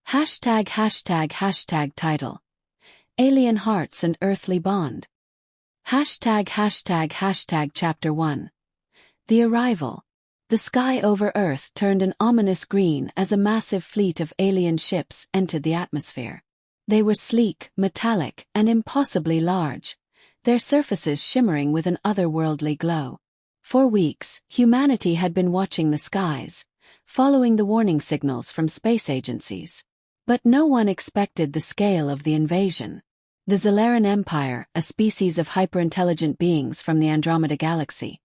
Hashtag title. Alien Hearts and Earthly Bond. Hashtag Chapter 1. The Arrival. The sky over Earth turned an ominous green as a massive fleet of alien ships entered the atmosphere. They were sleek, metallic, and impossibly large, their surfaces shimmering with an otherworldly glow. For weeks, humanity had been watching the skies, following the warning signals from space agencies. But no one expected the scale of the invasion. The Zelaran Empire, a species of hyper-intelligent beings from the Andromeda Galaxy,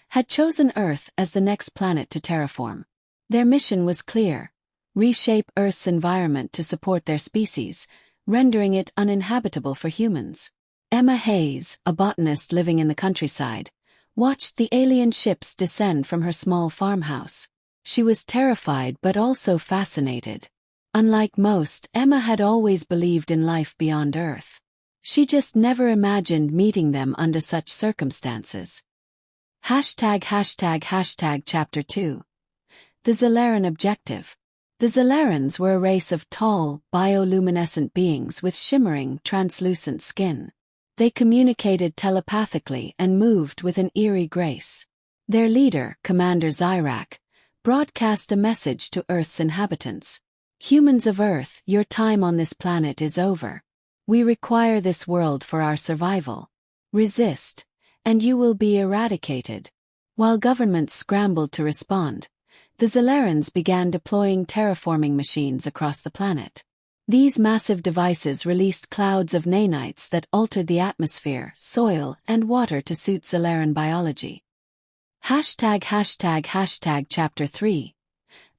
had chosen Earth as the next planet to terraform. Their mission was clear: reshape Earth's environment to support their species, rendering it uninhabitable for humans. Emma Hayes, a botanist living in the countryside, watched the alien ships descend from her small farmhouse. She was terrified but also fascinated. Unlike most, Emma had always believed in life beyond Earth. She just never imagined meeting them under such circumstances. Hashtag Chapter 2. The Zelaran Objective. The Zelarans were a race of tall, bioluminescent beings with shimmering, translucent skin. They communicated telepathically and moved with an eerie grace. Their leader, Commander Zyrak, broadcast a message to Earth's inhabitants. Humans of Earth, your time on this planet is over. We require this world for our survival. Resist, and you will be eradicated. While governments scrambled to respond, the Zelarans began deploying terraforming machines across the planet. These massive devices released clouds of nanites that altered the atmosphere, soil, and water to suit Zelaran biology. Hashtag Chapter 3.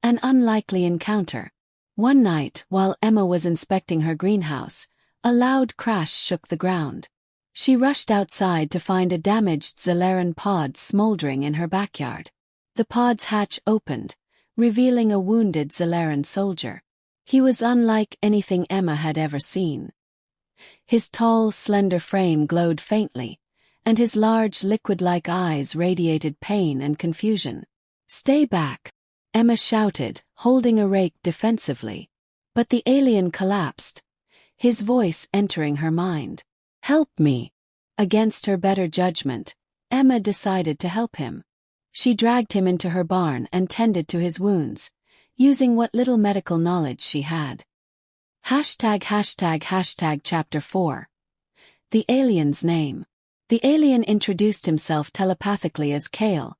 An Unlikely Encounter. One night, while Emma was inspecting her greenhouse, a loud crash shook the ground. She rushed outside to find a damaged Zelaran pod smoldering in her backyard. The pod's hatch opened, revealing a wounded Zelaran soldier. He was unlike anything Emma had ever seen. His tall, slender frame glowed faintly, and his large, liquid-like eyes radiated pain and confusion. "Stay back," Emma shouted, holding a rake defensively. But the alien collapsed, his voice entering her mind. "Help me." Against her better judgment, Emma decided to help him. She dragged him into her barn and tended to his wounds, using what little medical knowledge she had. Hashtag Chapter 4. The Alien's Name. The alien introduced himself telepathically as Kale,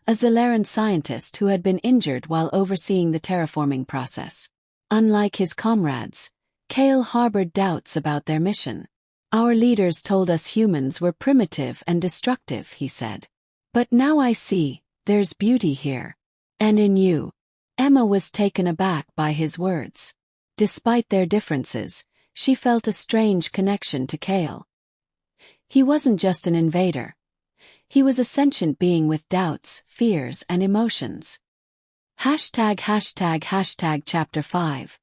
a Zelaran scientist who had been injured while overseeing the terraforming process. Unlike his comrades, Kale harbored doubts about their mission. "Our leaders told us humans were primitive and destructive," he said. "But now I see, there's beauty here. And in you." Emma was taken aback by his words. Despite their differences, she felt a strange connection to Kale. He wasn't just an invader. He was a sentient being with doubts, fears, and emotions. Hashtag Chapter 5.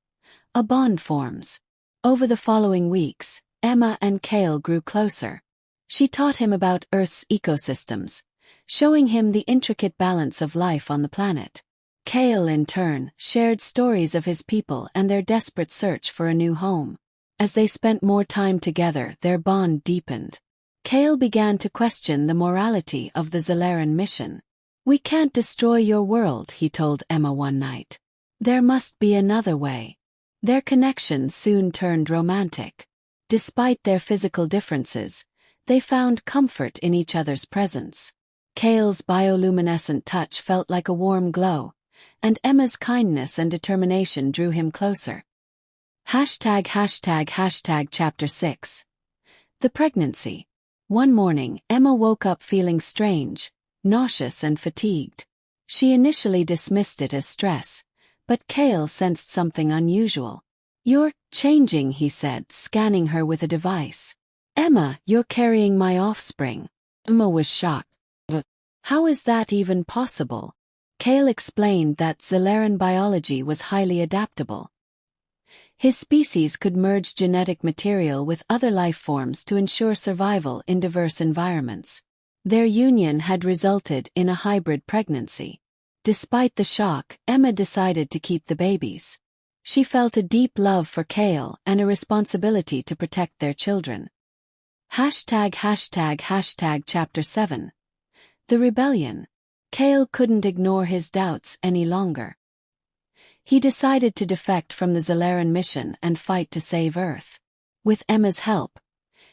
A Bond Forms. Over the following weeks, Emma and Kale grew closer. She taught him about Earth's ecosystems, showing him the intricate balance of life on the planet. Kale, in turn, shared stories of his people and their desperate search for a new home. As they spent more time together, their bond deepened. Kale began to question the morality of the Zelaran mission. "We can't destroy your world," he told Emma one night. "There must be another way." Their connection soon turned romantic. Despite their physical differences, they found comfort in each other's presence. Kale's bioluminescent touch felt like a warm glow, and Emma's kindness and determination drew him closer. Hashtag Chapter 6. The Pregnancy. One morning, Emma woke up feeling strange, nauseous and fatigued. She initially dismissed it as stress, but Kale sensed something unusual. "You're changing," he said, scanning her with a device. "Emma, you're carrying my offspring." Emma was shocked. "How is that even possible?" Kale explained that Zelaran biology was highly adaptable. His species could merge genetic material with other life forms to ensure survival in diverse environments. Their union had resulted in a hybrid pregnancy. Despite the shock, Emma decided to keep the babies. She felt a deep love for Kale and a responsibility to protect their children. Chapter 7. The Rebellion. Kale couldn't ignore his doubts any longer. He decided to defect from the Zalaran mission and fight to save Earth. With Emma's help,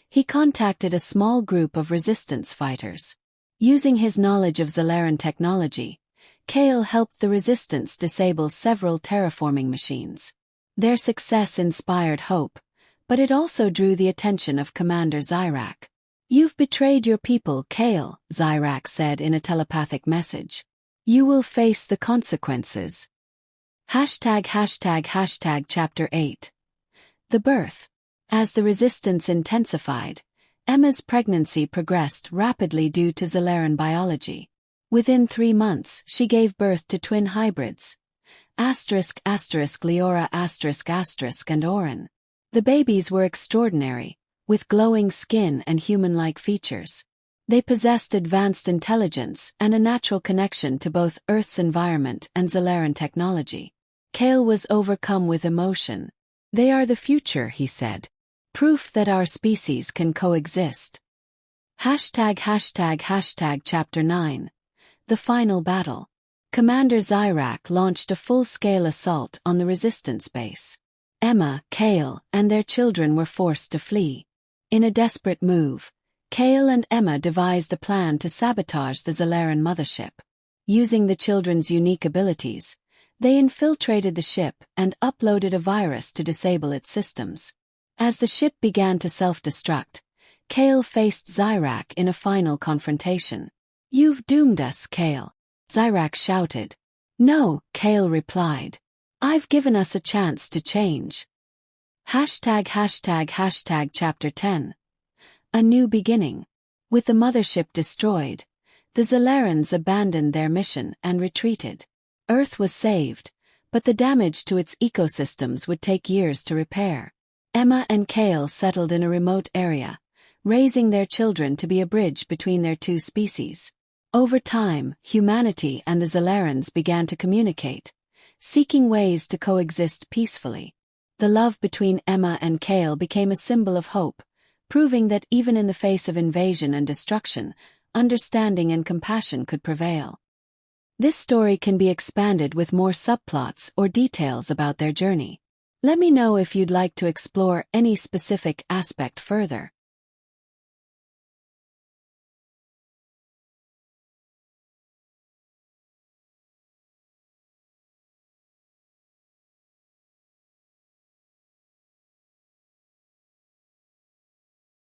he contacted a small group of resistance fighters. Using his knowledge of Zalaran technology, Kale helped the resistance disable several terraforming machines. Their success inspired hope, but it also drew the attention of Commander Zyrak. "You've betrayed your people, Kale," Zyrak said in a telepathic message. "You will face the consequences." Chapter 8. The Birth. As the resistance intensified, Emma's pregnancy progressed rapidly due to Zalaran biology. Within 3 months, she gave birth to twin hybrids, Leora and Orin. The babies were extraordinary, with glowing skin and human-like features. They possessed advanced intelligence and a natural connection to both Earth's environment and Zalaran technology. Kale was overcome with emotion. "They are the future," he said. "Proof that our species can coexist." Chapter 9. The Final Battle. Commander Zyrak launched a full-scale assault on the resistance base. Emma, Kale, and their children were forced to flee. In a desperate move, Kale and Emma devised a plan to sabotage the Zalaran mothership. Using the children's unique abilities, they infiltrated the ship and uploaded a virus to disable its systems. As the ship began to self-destruct, Kale faced Zyrak in a final confrontation. "You've doomed us, Kale," Zyrak shouted. "No," Kale replied. "I've given us a chance to change." Chapter 10. A New Beginning. With the mothership destroyed, the Zalarans abandoned their mission and retreated. Earth was saved, but the damage to its ecosystems would take years to repair. Emma and Kale settled in a remote area, raising their children to be a bridge between their two species. Over time, humanity and the Zalarans began to communicate, seeking ways to coexist peacefully. The love between Emma and Kale became a symbol of hope, proving that even in the face of invasion and destruction, understanding and compassion could prevail. This story can be expanded with more subplots or details about their journey. Let me know if you'd like to explore any specific aspect further.